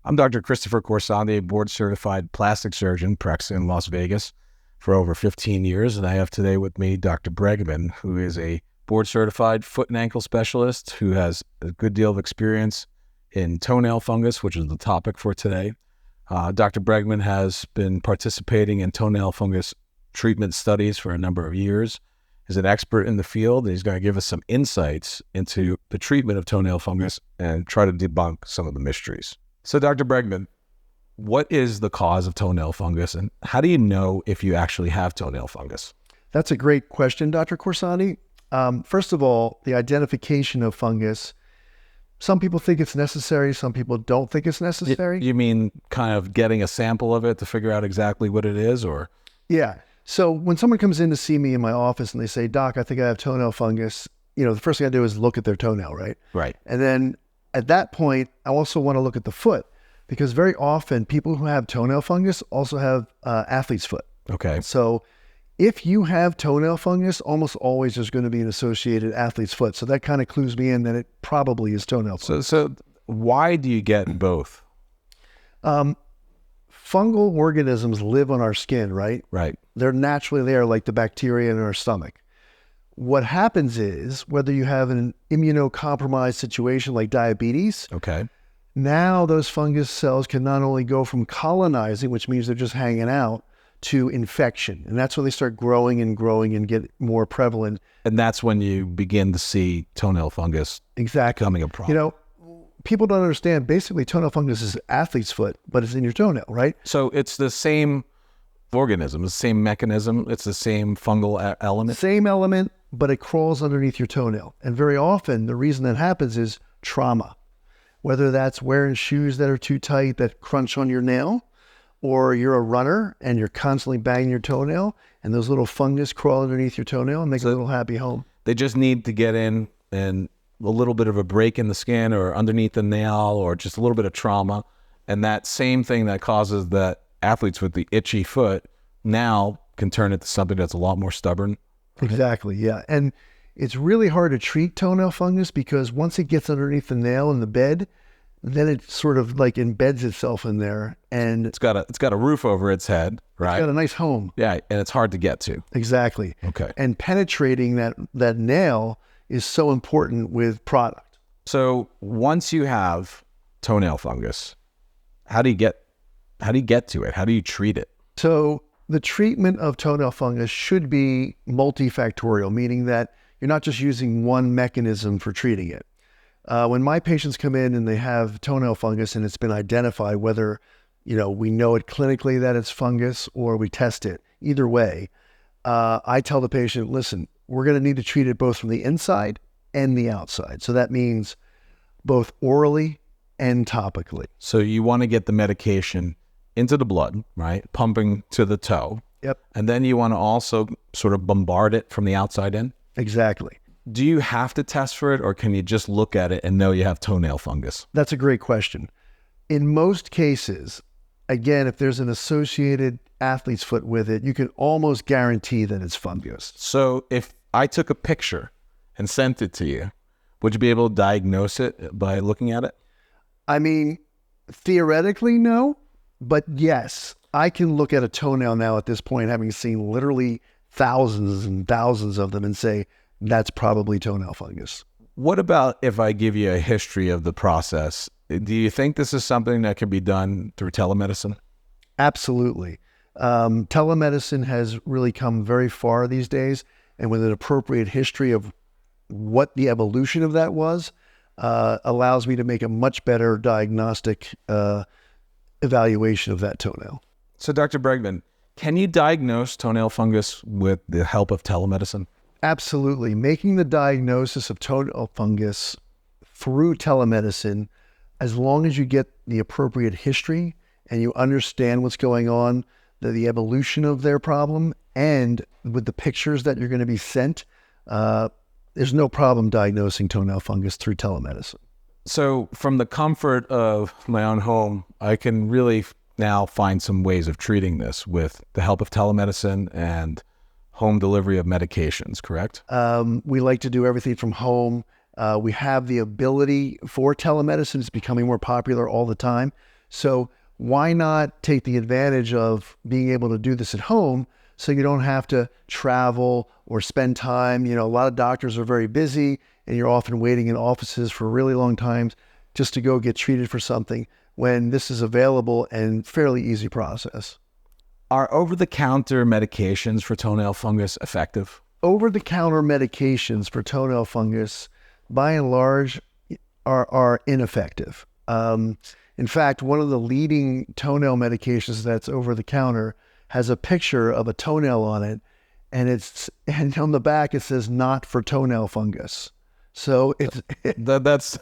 I'm Dr. Christopher Khorsandi, a board-certified plastic surgeon, practicing in Las Vegas for over 15 years, and I have today with me Dr. Bregman, who is a board-certified foot and ankle specialist who has a good deal of experience in toenail fungus, which is the topic for today. Dr. Bregman has been participating in toenail fungus treatment studies for a number of years. He's an expert in the field, and he's going to give us some insights into the treatment of toenail fungus and try to debunk some of the mysteries. So, Dr. Bregman, what is the cause of toenail fungus, and how do you know if you actually have toenail fungus? That's a great question, Dr. Khorsandi. First of all, the identification of fungus, some people think it's necessary, some people don't think it's necessary. You mean kind of getting a sample of it to figure out exactly what it is, or? Yeah. So when someone comes in to see me in my office and they say, "Doc, I think I have toenail fungus," the first thing I do is look at their toenail, right? Right. And then at that point, I also want to look at the foot, because very often people who have toenail fungus also have athlete's foot. Okay. So if you have toenail fungus, almost always there's going to be an associated athlete's foot. So that kind of clues me in that it probably is toenail fungus. So why do you get both? Fungal organisms live on our skin, right? Right. They're naturally there, like the bacteria in our stomach. What happens is, whether you have an immunocompromised situation like diabetes, Okay. now those fungus cells can not only go from colonizing, which means they're just hanging out, to infection. And that's when they start growing and get more prevalent. And that's when you begin to see toenail fungus becoming a problem. People don't understand, basically toenail fungus is athlete's foot, but it's in your toenail, right? So it's the same organism, the same mechanism, it's the same fungal element? Same element, but it crawls underneath your toenail. And very often the reason that happens is trauma. Whether that's wearing shoes that are too tight that crunch on your nail, or you're a runner and you're constantly banging your toenail and those little fungus crawl underneath your toenail and make a little happy home. They just need to get in and a little bit of a break in the skin or underneath the nail or just a little bit of trauma. And that same thing that causes that athletes with the itchy foot now can turn into something that's a lot more stubborn. Exactly, yeah. And it's really hard to treat toenail fungus because once it gets underneath the nail in the bed, then it sort of like embeds itself in there, and it's got a roof over its head, right? It's got a nice home. Yeah, and it's hard to get to. Exactly. Okay. And penetrating that nail is so important with product. So once you have toenail fungus, how do you get to it? How do you treat it? So the treatment of toenail fungus should be multifactorial, meaning that you're not just using one mechanism for treating it. When my patients come in and they have toenail fungus and it's been identified, whether we know it clinically that it's fungus or we test it, either way, I tell the patient, listen, we're going to need to treat it both from the inside and the outside. So that means both orally and topically. So you want to get the medication into the blood, right? Pumping to the toe. Yep. And then you want to also sort of bombard it from the outside in? Exactly. Do you have to test for it, or can you just look at it and know you have toenail fungus? That's a great question. In most cases, again, if there's an associated athlete's foot with it, you can almost guarantee that it's fungus. So if I took a picture and sent it to you, would you be able to diagnose it by looking at it? I mean, theoretically, no, but yes, I can look at a toenail now at this point, having seen literally thousands and thousands of them, and say, that's probably toenail fungus. What about if I give you a history of the process? Do you think this is something that can be done through telemedicine? Absolutely. Telemedicine has really come very far these days, and with an appropriate history of what the evolution of that was, allows me to make a much better diagnostic evaluation of that toenail. So Dr. Bregman, can you diagnose toenail fungus with the help of telemedicine? Absolutely. Making the diagnosis of toenail fungus through telemedicine, as long as you get the appropriate history and you understand what's going on, the evolution of their problem, and with the pictures that you're going to be sent, there's no problem diagnosing toenail fungus through telemedicine. So from the comfort of my own home, I can really now find some ways of treating this with the help of telemedicine and home delivery of medications, correct? We like to do everything from home. We have the ability for telemedicine. It's becoming more popular all the time. So why not take the advantage of being able to do this at home so you don't have to travel or spend time? A lot of doctors are very busy and you're often waiting in offices for really long times just to go get treated for something when this is available and fairly easy process. Are over-the-counter medications for toenail fungus effective? Over-the-counter medications for toenail fungus, by and large, are ineffective. In fact, one of the leading toenail medications that's over-the-counter has a picture of a toenail on it, and on the back it says "not for toenail fungus." So that's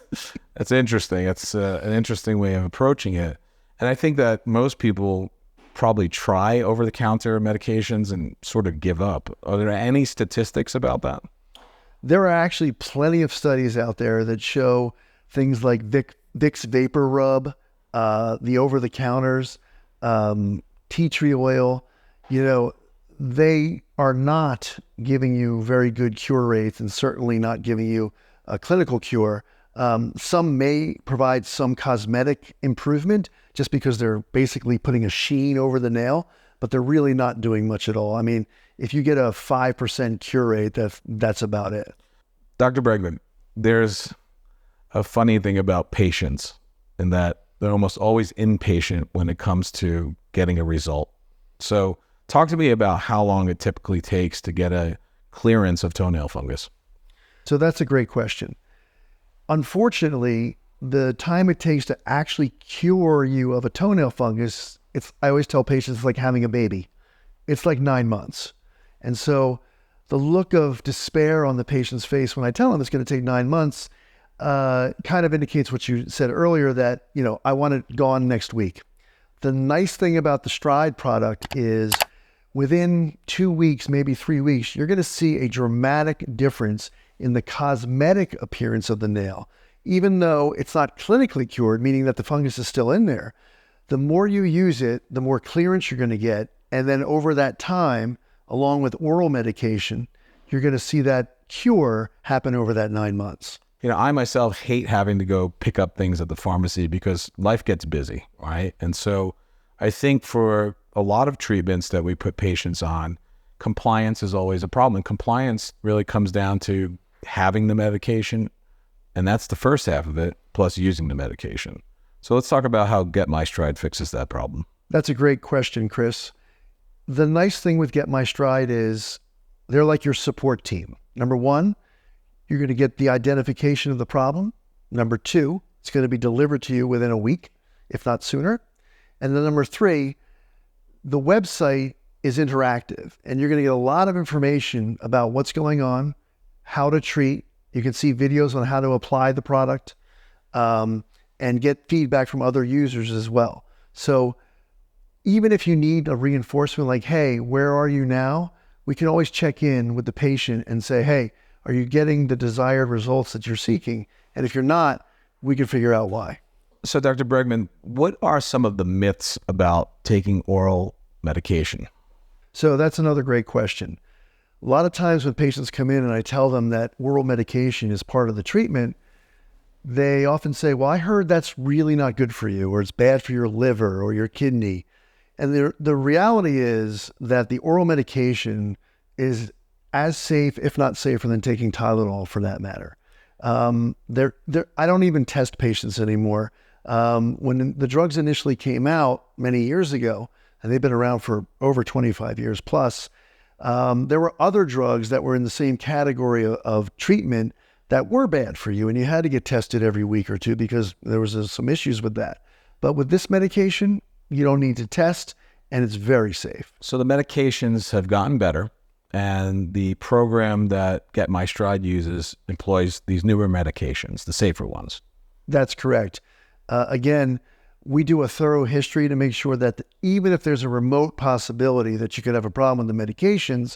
interesting. It's an interesting way of approaching it, and I think that most people probably try over-the-counter medications and sort of give up. Are there any statistics about that? There are actually plenty of studies out there that show things like Vicks Vapor Rub, the over-the-counters, tea tree oil. They are not giving you very good cure rates and certainly not giving you a clinical cure. Some may provide some cosmetic improvement just because they're basically putting a sheen over the nail, but they're really not doing much at all. I mean, if you get a 5% cure rate, that's about it. Dr. Bregman, there's a funny thing about patients in that they're almost always impatient when it comes to getting a result. So talk to me about how long it typically takes to get a clearance of toenail fungus. So that's a great question. Unfortunately, the time it takes to actually cure you of a toenail fungus, I always tell patients it's like having a baby. It's like 9 months. And so the look of despair on the patient's face when I tell them it's going to take 9 months kind of indicates what you said earlier, that, I want it gone next week. The nice thing about the Stride product is within 2 weeks, maybe 3 weeks, you're going to see a dramatic difference in the cosmetic appearance of the nail. Even though it's not clinically cured, meaning that the fungus is still in there, the more you use it, the more clearance you're going to get. And then over that time, along with oral medication, you're going to see that cure happen over that 9 months. I myself hate having to go pick up things at the pharmacy because life gets busy, right? And so I think for a lot of treatments that we put patients on, compliance is always a problem. And compliance really comes down to having the medication, and that's the first half of it, plus using the medication. So let's talk about how Get My Stride fixes that problem. That's a great question, Chris. The nice thing with Get My Stride is they're like your support team. Number one, you're going to get the identification of the problem. Number two, it's going to be delivered to you within a week, if not sooner. And then number three, the website is interactive, and you're going to get a lot of information about what's going on, how to treat. You can see videos on how to apply the product, and get feedback from other users as well. So even if you need a reinforcement like, hey, where are you now? We can always check in with the patient and say, hey, are you getting the desired results that you're seeking? And if you're not, we can figure out why. So Dr. Bregman, what are some of the myths about taking oral medication? So that's another great question. A lot of times when patients come in and I tell them that oral medication is part of the treatment, they often say, well, I heard that's really not good for you, or it's bad for your liver or your kidney. And the reality is that the oral medication is as safe, if not safer, than taking Tylenol for that matter. I don't even test patients anymore. When the drugs initially came out many years ago, and they've been around for over 25 years plus, there were other drugs that were in the same category of treatment that were bad for you, and you had to get tested every week or two because there was some issues with that. But with this medication, you don't need to test, and it's very safe. So the medications have gotten better, and the program that Get My Stride uses employs these newer medications, the safer ones. That's correct. Again, we do a thorough history to make sure that even if there's a remote possibility that you could have a problem with the medications,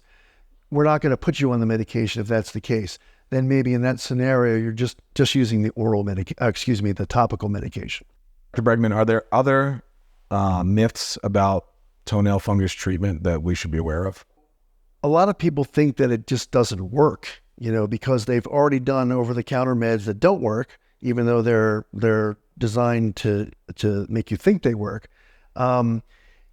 we're not going to put you on the medication if that's the case. Then maybe in that scenario, you're just using the the topical medication. Dr. Bregman, are there other myths about toenail fungus treatment that we should be aware of? A lot of people think that it just doesn't work, because they've already done over-the-counter meds that don't work, even though they're designed to make you think they work.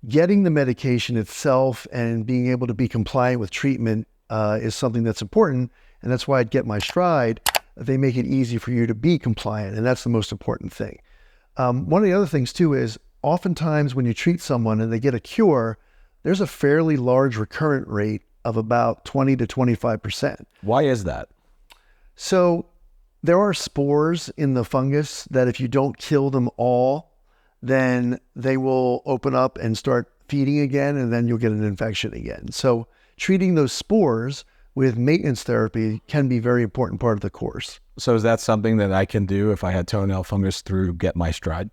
Getting the medication itself and being able to be compliant with treatment is something that's important. And that's why at Get My Stride, they make it easy for you to be compliant. And that's the most important thing. One of the other things too is oftentimes when you treat someone and they get a cure, there's a fairly large recurrent rate of about 20 to 25%. Why is that? So there are spores in the fungus that if you don't kill them all, then they will open up and start feeding again, and then you'll get an infection again. So treating those spores with maintenance therapy can be a very important part of the course. So is that something that I can do if I had toenail fungus through Get My Stride?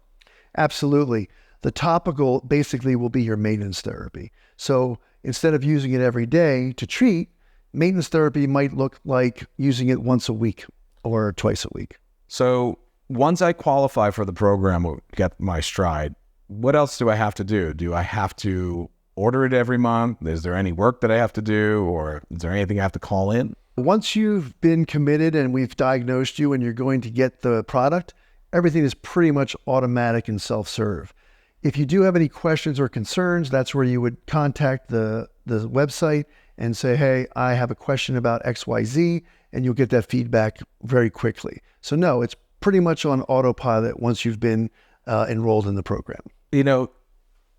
Absolutely. The topical basically will be your maintenance therapy. So instead of using it every day to treat, maintenance therapy might look like using it once a week or twice a week. So once I qualify for the program with Get My Stride, what else do I have to do? Do I have to order it every month? Is there any work that I have to do, or is there anything I have to call in? Once you've been committed and we've diagnosed you and you're going to get the product, everything is pretty much automatic and self-serve. If you do have any questions or concerns, that's where you would contact the website and say, hey, I have a question about XYZ, and you'll get that feedback very quickly. So no, it's pretty much on autopilot once you've been enrolled in the program. You know,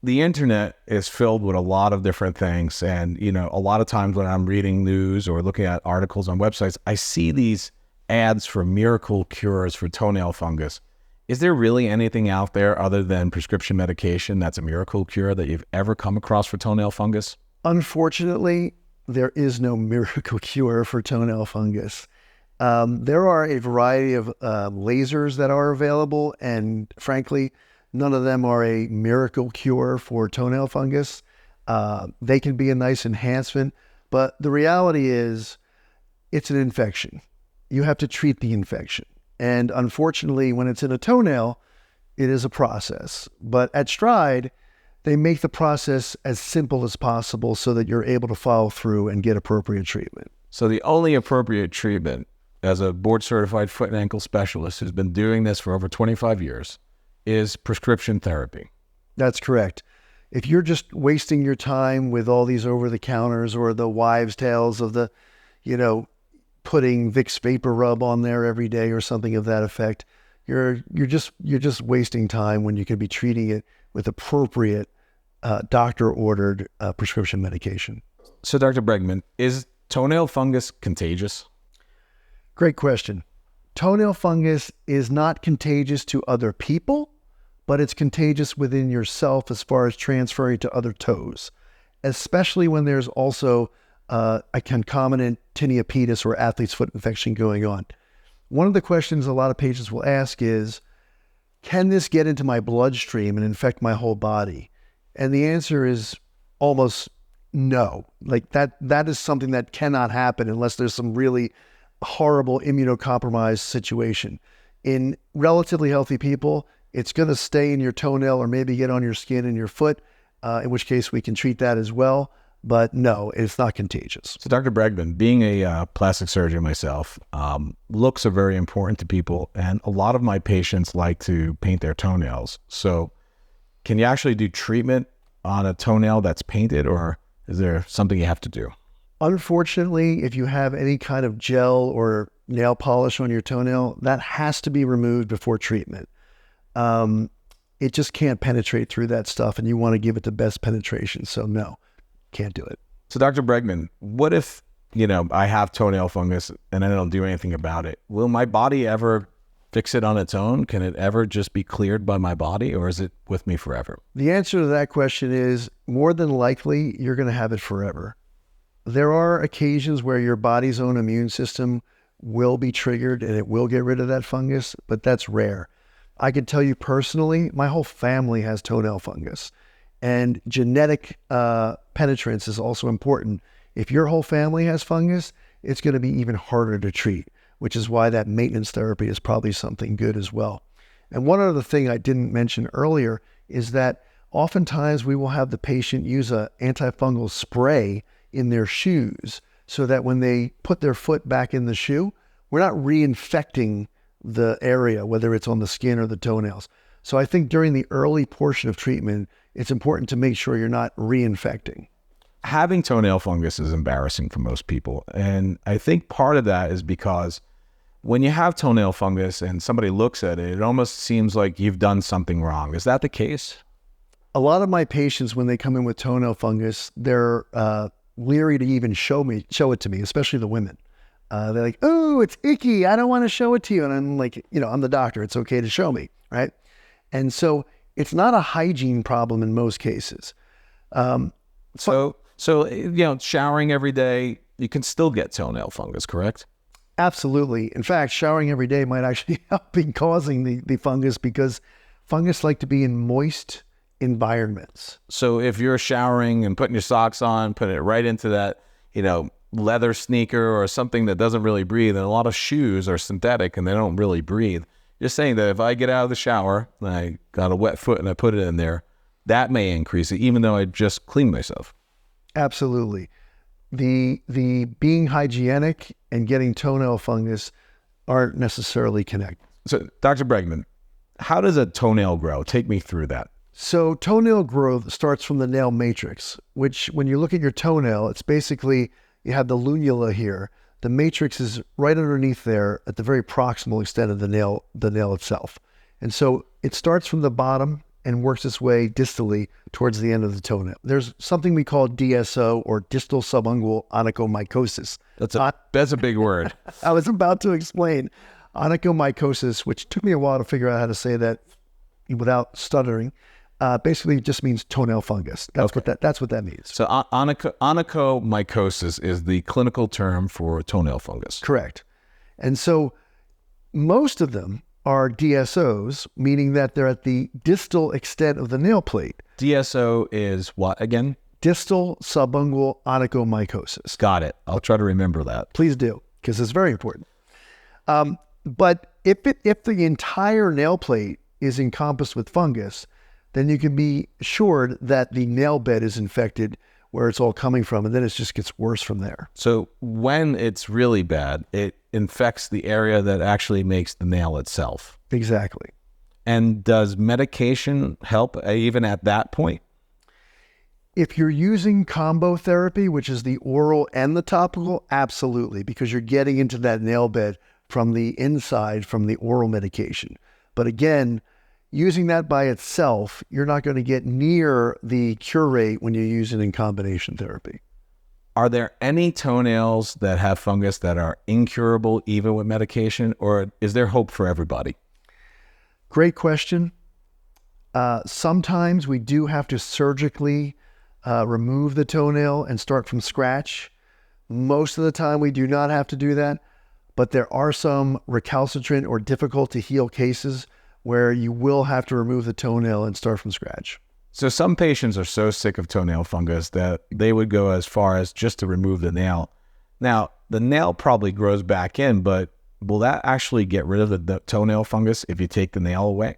the internet is filled with a lot of different things. And, you know, a lot of times when I'm reading news or looking at articles on websites, I see these ads for miracle cures for toenail fungus. Is there really anything out there other than prescription medication that's a miracle cure that you've ever come across for toenail fungus? Unfortunately, there is no miracle cure for toenail fungus. There are a variety of lasers that are available, and frankly, none of them are a miracle cure for toenail fungus. They can be a nice enhancement, but the reality is it's an infection. You have to treat the infection. And unfortunately, when it's in a toenail, it is a process. But at Stride, they make the process as simple as possible so that you're able to follow through and get appropriate treatment. So the only appropriate treatment as a board-certified foot and ankle specialist who's been doing this for over 25 years is prescription therapy. That's correct. If you're just wasting your time with all these over-the-counters or the wives' tales of the, putting Vicks Vapor Rub on there every day or something of that effect, you're just wasting time when you could be treating it with appropriate doctor-ordered prescription medication. So, Dr. Bregman, is toenail fungus contagious? Great question. Toenail fungus is not contagious to other people, but it's contagious within yourself as far as transferring to other toes, especially when there's also a concomitant tinea pedis or athlete's foot infection going on. One of the questions a lot of patients will ask is, can this get into my bloodstream and infect my whole body? And the answer is almost no. Like that is something that cannot happen unless there's some really horrible immunocompromised situation. In relatively healthy people, it's going to stay in your toenail or maybe get on your skin and your foot, in which case we can treat that as well. But no, it's not contagious. So Dr. Bregman, being a plastic surgeon myself, looks are very important to people. And a lot of my patients like to paint their toenails. So can you actually do treatment on a toenail that's painted, or is there something you have to do? Unfortunately, if you have any kind of gel or nail polish on your toenail, that has to be removed before treatment. It just can't penetrate through that stuff, and you want to give it the best penetration. So no, can't do it. So Dr. Bregman, what if, I have toenail fungus and I don't do anything about it? Will my body ever fix it on its own? Can it ever just be cleared by my body, or is it with me forever? The answer to that question is more than likely you're going to have it forever. There are occasions where your body's own immune system will be triggered and it will get rid of that fungus, but that's rare. I can tell you personally, my whole family has toenail fungus, and genetic penetrance is also important. If your whole family has fungus, it's going to be even harder to treat, which is why that maintenance therapy is probably something good as well. And one other thing I didn't mention earlier is that oftentimes we will have the patient use an anti-fungal spray in their shoes so that when they put their foot back in the shoe, we're not reinfecting the area, whether it's on the skin or the toenails. So I think during the early portion of treatment, it's important to make sure you're not reinfecting. Having toenail fungus is embarrassing for most people. And I think part of that is because when you have toenail fungus and somebody looks at it, it almost seems like you've done something wrong. Is that the case? A lot of my patients, when they come in with toenail fungus, they're leery to even show it to me, especially the women. They're like, "Oh, it's icky. I don't want to show it to you." And I'm like, I'm the doctor. It's okay to show me, right? And so it's not a hygiene problem in most cases. So showering every day, you can still get toenail fungus, correct? Absolutely. In fact, showering every day might actually help in causing the fungus, because fungus like to be in moist environments. So if you're showering and putting your socks on, putting it right into that, leather sneaker or something that doesn't really breathe, and a lot of shoes are synthetic and they don't really breathe. You're saying that if I get out of the shower and I got a wet foot and I put it in there, that may increase it, even though I just cleaned myself. Absolutely. The being hygienic and getting toenail fungus aren't necessarily connected. So, Dr. Bregman, how does a toenail grow? Take me through that. So toenail growth starts from the nail matrix, which when you look at your toenail, it's basically, you have the lunula here. The matrix is right underneath there at the very proximal extent of the nail itself. And so it starts from the bottom and works its way distally towards the end of the toenail. There's something we call DSO, or distal subungual onychomycosis. That's a big word. I was about to explain. Onychomycosis, which took me a while to figure out how to say that without stuttering, basically just means toenail fungus. That's what that means. So onychomycosis is the clinical term for toenail fungus. Correct. And so most of them are DSOs, meaning that they're at the distal extent of the nail plate. DSO is what again? Distal subungual onychomycosis. Got it. I'll try to remember that. Please do, because it's very important. But if the entire nail plate is encompassed with fungus, then you can be assured that the nail bed is infected, where it's all coming from, and then it just gets worse from there. So when it's really bad, it infects the area that actually makes the nail itself. Exactly. And does medication help even at that point? If you're using combo therapy, which is the oral and the topical, absolutely, because you're getting into that nail bed from the inside from the oral medication. But again, using that by itself, you're not going to get near the cure rate when you use it in combination therapy. Are there any toenails that have fungus that are incurable even with medication, or is there hope for everybody? Great question. Sometimes we do have to surgically remove the toenail and start from scratch. Most of the time we do not have to do that, but there are some recalcitrant or difficult to heal cases where you will have to remove the toenail and start from scratch. So some patients are so sick of toenail fungus that they would go as far as just to remove the nail. Now, the nail probably grows back in, but will that actually get rid of the toenail fungus if you take the nail away?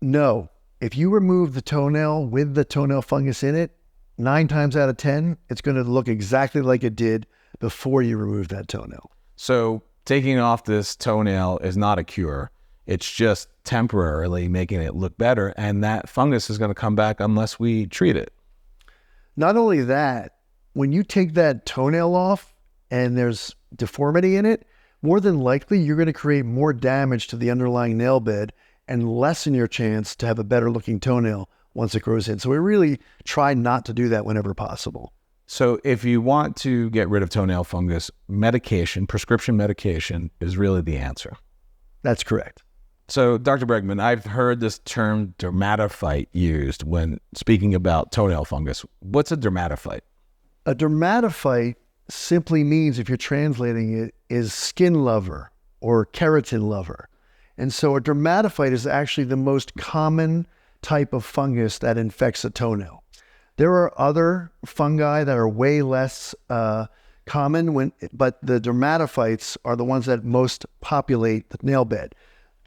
No. If you remove the toenail with the toenail fungus in it, 9 times out of 10, it's going to look exactly like it did before you removed that toenail. So taking off this toenail is not a cure. It's just temporarily making it look better, and that fungus is going to come back unless we treat it. Not only that, when you take that toenail off and there's deformity in it, more than likely you're going to create more damage to the underlying nail bed and lessen your chance to have a better looking toenail once it grows in. So we really try not to do that whenever possible. So if you want to get rid of toenail fungus, medication, prescription medication is really the answer. That's correct. So, Dr. Bregman, I've heard this term dermatophyte used when speaking about toenail fungus. What's a dermatophyte? A dermatophyte simply means, if you're translating it, is skin lover or keratin lover. And so a dermatophyte is actually the most common type of fungus that infects a toenail. There are other fungi that are way less common, but the dermatophytes are the ones that most populate the nail bed.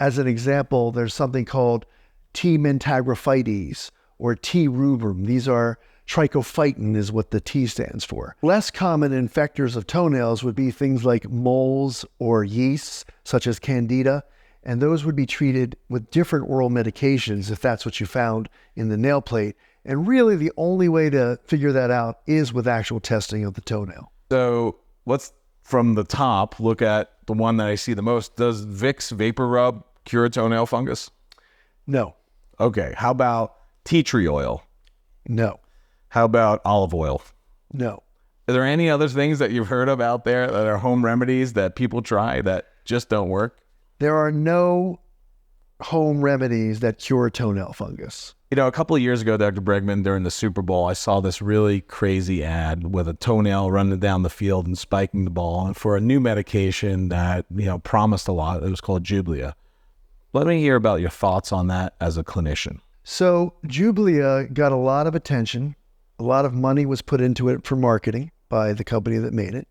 As an example, there's something called T. mentagrophytes or T. rubrum. These are trichophyton is what the T stands for. Less common infectors of toenails would be things like moles or yeasts, such as Candida. and those would be treated with different oral medications if that's what you found in the nail plate. And really the only way to figure that out is with actual testing of the toenail. So let's, from the top, look at the one that I see the most. Does Vicks Vapor Rub cure toenail fungus? No. Okay. How about tea tree oil? No. How about olive oil? No. Are there any other things that you've heard of out there that are home remedies that people try that just don't work? There are no home remedies that cure toenail fungus. You know, a couple of years ago, Dr. Bregman, during the Super Bowl, I saw this really crazy ad with a toenail running down the field and spiking the ball, and for a new medication that, you know, promised a lot. It was called Jublia. Let me hear about your thoughts on that as a clinician. So Jublia got a lot of attention. A lot of money was put into it for marketing by the company that made it.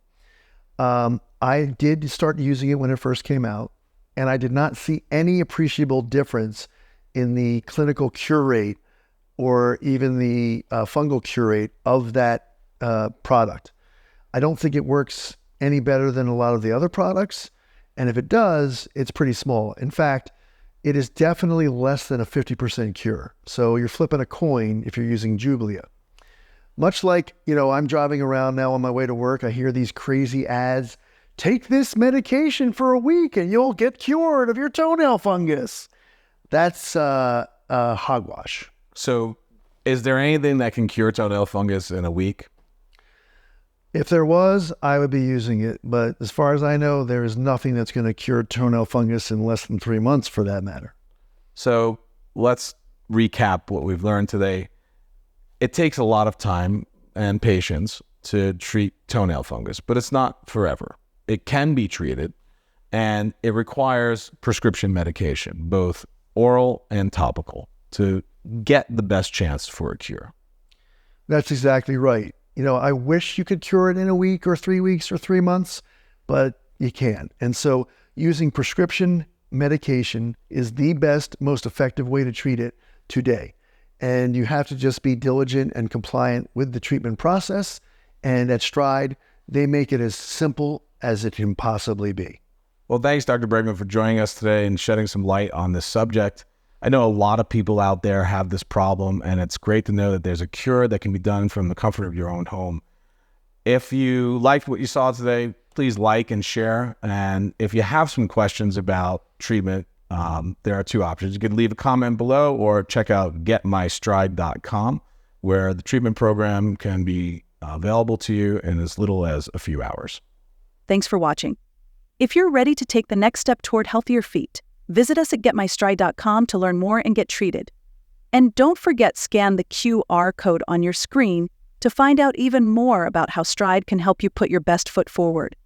I did start using it when it first came out, and I did not see any appreciable difference in the clinical cure rate or even the fungal cure rate of that product. I don't think it works any better than a lot of the other products. And if it does, it's pretty small. In fact, it is definitely less than a 50% cure. So you're flipping a coin if you're using Jublia. Much like, you know, I'm driving around now on my way to work, I hear these crazy ads. Take this medication for a week and you'll get cured of your toenail fungus. That's hogwash. So is there anything that can cure toenail fungus in a week? If there was, I would be using it. But as far as I know, there is nothing that's going to cure toenail fungus in less than 3 months for that matter. So let's recap what we've learned today. It takes a lot of time and patience to treat toenail fungus, but it's not forever. It can be treated, and it requires prescription medication, both oral and topical, to get the best chance for a cure. That's exactly right. You know, I wish you could cure it in a week or 3 weeks or 3 months, but you can't. And so using prescription medication is the best, most effective way to treat it today. And you have to just be diligent and compliant with the treatment process. And at Stride, they make it as simple as it can possibly be. Well, thanks, Dr. Bregman, for joining us today and shedding some light on this subject. I know a lot of people out there have this problem, and it's great to know that there's a cure that can be done from the comfort of your own home. If you liked what you saw today, please like and share. And if you have some questions about treatment, there are 2 options. You can leave a comment below or check out getmystride.com, where the treatment program can be available to you in as little as a few hours. Thanks for watching. If you're ready to take the next step toward healthier feet, visit us at getmystride.com to learn more and get treated. And don't forget, scan the QR code on your screen to find out even more about how Stride can help you put your best foot forward.